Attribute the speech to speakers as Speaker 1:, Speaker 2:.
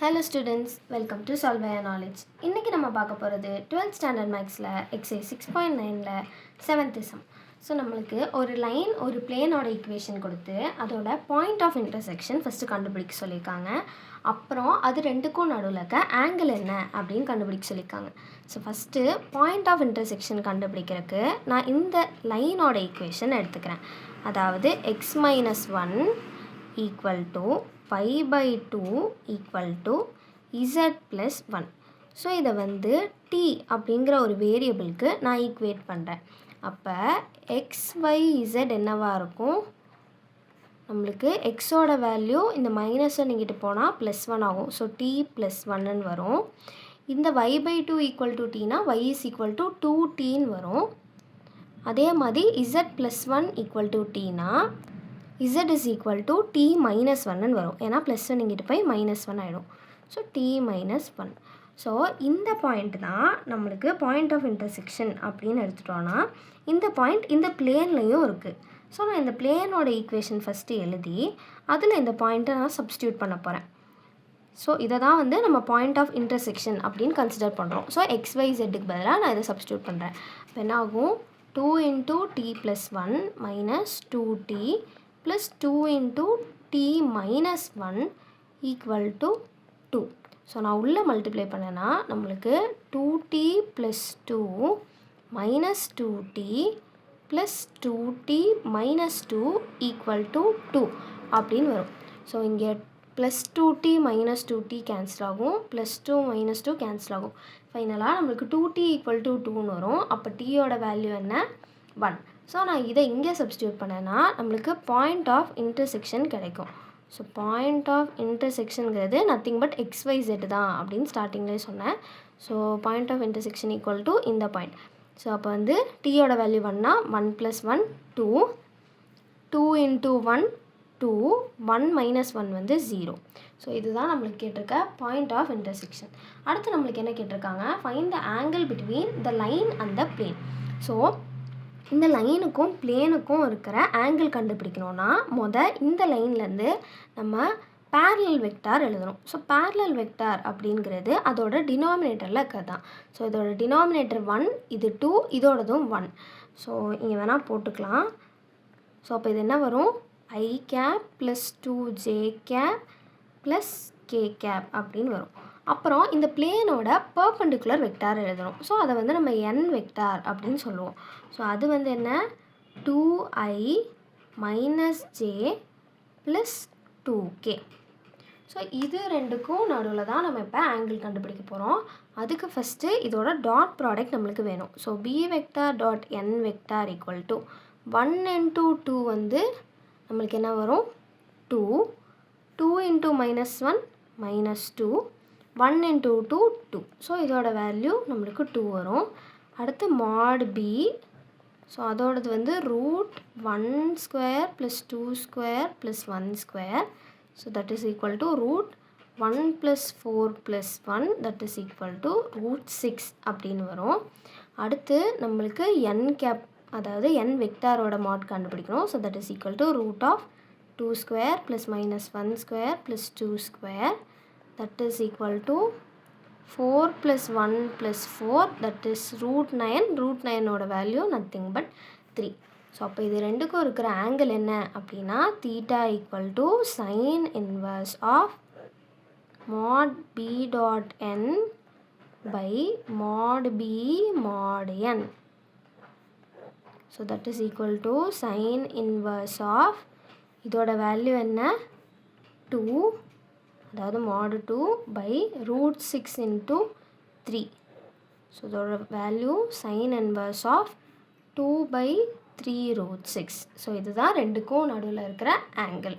Speaker 1: Hello students, welcome to Solve by Knowledge. இன்னைக்கு நம்ம பார்க்க போகிறது 12th ஸ்டாண்டர்ட் மேக்ஸில் எக்ஸைஸ் 6.9ல் 7th சம். ஸோ நம்மளுக்கு ஒரு லைன் ஒரு பிளேனோட ஈக்குவேஷன் கொடுத்து அதோட பாயிண்ட் ஆஃப் இன்டர்செக்ஷன் ஃபஸ்ட்டு கண்டுபிடிக்க சொல்லியிருக்காங்க. அப்புறம் அது ரெண்டுக்கும் நடுவில் இருக்க ஆங்கிள் என்ன அப்படின்னு கண்டுபிடிக்க சொல்லியிருக்காங்க. So first point of intersection கண்டுபிடிக்கிறதுக்கு நான் இந்த லைனோட ஈக்குவேஷன் எடுத்துக்கிறேன். அதாவது x-1 equal to pi by 2 equal to z plus 1. So இதை வந்து t அப்படிங்கிற ஒரு வேரியபிளுக்கு நான் ஈக்குவேட் பண்ணுறேன். அப்போ xyz என்னவாக இருக்கும்? நம்மளுக்கு எக்ஸோட வேல்யூ இந்த மைனஸை நீங்கிட்டு போனால் +1 ஆகும். ஸோ t + 1ன்னு வரும். இந்த y by 2 equal to tனா y is equal to 2tன்னு வரும். அதே மாதிரி z plus 1 equal to tனா z is equal to t minus 1ன்னு வரும். ஏன்னா +1 இங்கிட்டு போய் -1 ஆகிடும். So t minus 1. ஸோ இந்த பாயிண்ட் தான் நம்மளுக்கு பாயிண்ட் ஆஃப் இன்டர்செக்ஷன் அப்படின்னு எடுத்துட்டோன்னா இந்த பாயிண்ட் இந்த பிளேன்லையும் இருக்குது. ஸோ நான் இந்த பிளேனோட ஈக்குவேஷன் ஃபஸ்ட்டு எழுதி அதில் இந்த பாயிண்ட்டை நான் சப்ஸ்டியூட் பண்ண போகிறேன். ஸோ இதை தான் வந்து நம்ம பாயிண்ட் ஆஃப் இன்டர்செக்ஷன் அப்படின்னு கன்சிடர் பண்ணுறோம். ஸோ xyzக்கு பதிலாக நான் இதை சப்ஸ்டியூட் பண்ணுறேன். இப்போ என்ன ஆகும்? 2 × t + 1 - 2t plus 2 into t minus 1 equal to 2. So நான் உள்ளே மல்டிப்ளை பண்ணேன்னா நம்மளுக்கு 2t plus 2 minus 2t plus 2t minus 2 equal to 2 அப்படின்னு வரும். ஸோ இங்கே plus 2t minus 2t cancel ஆகும், plus 2 minus 2 கேன்சல் ஆகும். ஃபைனலாக நம்மளுக்கு 2t equal to 2ன்னு வரும். அப்போ tயோட வேல்யூ என்ன? 1. ஸோ நான் இதை இங்கே சப்ஸ்டியூட் பண்ணேன்னா நம்மளுக்கு பாயிண்ட் ஆஃப் இன்டர்செக்ஷன் கிடைக்கும். ஸோ பாயிண்ட் ஆஃப் இன்டர்செக்ஷனுங்கிறது நத்திங் பட் xyz தான் அப்படின்னு ஸ்டார்டிங்லேயே சொன்னேன். So point of intersection equal to இந்த பாயிண்ட். ஸோ அப்போ வந்து tயோட வேல்யூ 1னா 1 + 1 2, 2 × 1 2, 1 - 1 வந்து 0. ஸோ இதுதான் நம்மளுக்கு கேட்டிருக்க பாயிண்ட் ஆஃப் இன்டர்செக்ஷன். அடுத்து நம்மளுக்கு என்ன கேட்டிருக்காங்க? Find the angle between the line and the plane. So இந்த லைனுக்கும் பிளேனுக்கும் இருக்கிற ஆங்கிள் கண்டுபிடிக்கணும்னா இந்த லைன்லேருந்து நம்ம பேரலல் வெக்டார் எழுதணும். ஸோ பேரலல் வெக்டார் அப்படிங்கிறது அதோட டினாமினேட்டரில் இருக்கிறது தான். ஸோ இதோட டினாமினேட்டர் 1, இது 2, இதோடதும் 1. ஸோ இங்கே வேணால் போட்டுக்கலாம். ஸோ அப்போ இது என்ன வரும்? i cap plus 2j cap plus k cap அப்படின்னு வரும். அப்புறம் இந்த பிளேனோட பர்பெண்டிகுலர் வெக்டார் எழுதணும். ஸோ அதை வந்து நம்ம n வெக்டார் அப்படின்னு சொல்லுவோம். ஸோ அது வந்து என்ன? 2i minus j plus 2k. So இது ரெண்டுக்கும் நடுவில் தான் நம்ம இப்போ ஆங்கிள் கண்டுபிடிக்க போகிறோம். அதுக்கு ஃபஸ்ட்டு இதோட டாட் ப்ராடக்ட் நம்மளுக்கு வேணும். So b vector dot n vector equal to 1 × 2 வந்து நம்மளுக்கு என்ன வரும்? 2, 2 × -1 -2, 1 × 2 2. ஸோ இதோட வேல்யூ நம்மளுக்கு 2 வரும். அடுத்து mod b. ஸோ அதோடது வந்து √1² + 2² + 1². So that is equal to √1 + 4 + 1 that is equal to √6 அப்படின்னு வரும். அடுத்து நம்மளுக்கு n கேப், அதாவது n வெக்டாரோட மாட் கண்டுபிடிக்கணும். So that is equal to √2² + -1² + 2² that is equal to 4 + 1 + 4 that is √9. √9ஓட வேல்யூ nothing but 3. ஸோ அப்போ இது ரெண்டுக்கும் இருக்கிற ஆங்கிள் என்ன அப்படின்னா θ = sin inverse of mod b dot n by mod b mod n. So that is equal to sin inverse of இதோட value என்ன? 2, அதாவது mod 2 by √6 × 3. ஸோ இதோட value sin inverse of 2 by 3 √6. So இதுதான் ரெண்டுக்கும் நடுவில் இருக்கிற ஆங்கிள்.